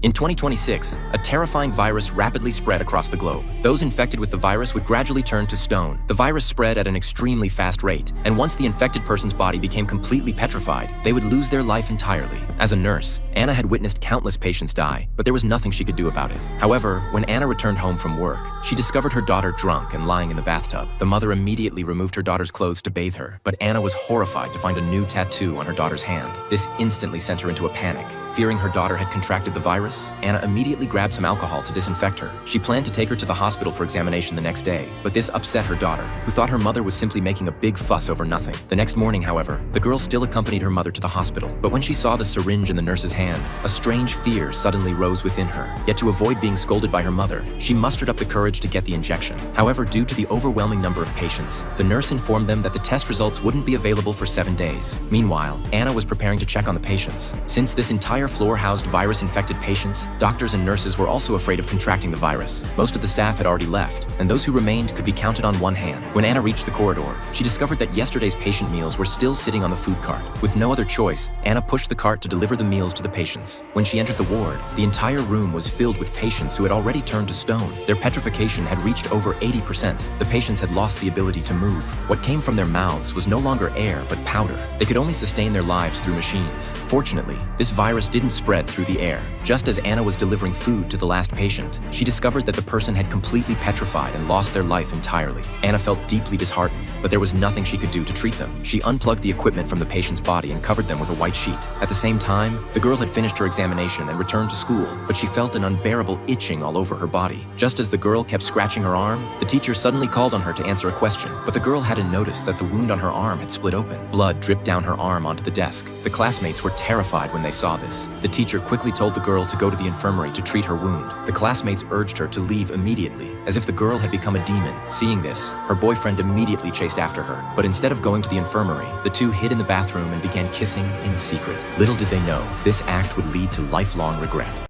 In 2026, a terrifying virus rapidly spread across the globe. Those infected with the virus would gradually turn to stone. The virus spread at an extremely fast rate, and once the infected person's body became completely petrified, they would lose their life entirely. As a nurse, Anna had witnessed countless patients die, but there was nothing she could do about it. However, when Anna returned home from work, she discovered her daughter drunk and lying in the bathtub. The mother immediately removed her daughter's clothes to bathe her, but Anna was horrified to find a new tattoo on her daughter's hand. This instantly sent her into a panic. Fearing her daughter had contracted the virus, Anna immediately grabbed some alcohol to disinfect her. She planned to take her to the hospital for examination the next day, but this upset her daughter, who thought her mother was simply making a big fuss over nothing. The next morning, however, the girl still accompanied her mother to the hospital, but when she saw the syringe in the nurse's hand, a strange fear suddenly rose within her. Yet to avoid being scolded by her mother, she mustered up the courage to get the injection. However, due to the overwhelming number of patients, the nurse informed them that the test results wouldn't be available for 7 days. Meanwhile, Anna was preparing to check on the patients. Since this entire floor housed virus-infected patients, doctors and nurses were also afraid of contracting the virus. Most of the staff had already left, and those who remained could be counted on one hand. When Anna reached the corridor, she discovered that yesterday's patient meals were still sitting on the food cart. With no other choice, Anna pushed the cart to deliver the meals to the patients. When she entered the ward, the entire room was filled with patients who had already turned to stone. Their petrification had reached over 80%. The patients had lost the ability to move. What came from their mouths was no longer air, but powder. They could only sustain their lives through machines. Fortunately, this virus didn't spread through the air. Just as Anna was delivering food to the last patient, she discovered that the person had completely petrified and lost their life entirely. Anna felt deeply disheartened, but there was nothing she could do to treat them. She unplugged the equipment from the patient's body and covered them with a white sheet. At the same time, the girl had finished her examination and returned to school, but she felt an unbearable itching all over her body. Just as the girl kept scratching her arm, the teacher suddenly called on her to answer a question, but the girl hadn't noticed that the wound on her arm had split open. Blood dripped down her arm onto the desk. The classmates were terrified when they saw this. The teacher quickly told the girl to go to the infirmary to treat her wound. The classmates urged her to leave immediately, as if the girl had become a demon. Seeing this, her boyfriend immediately chased after her, but instead of going to the infirmary, the two hid in the bathroom and began kissing in secret. Little did they know, this act would lead to lifelong regret.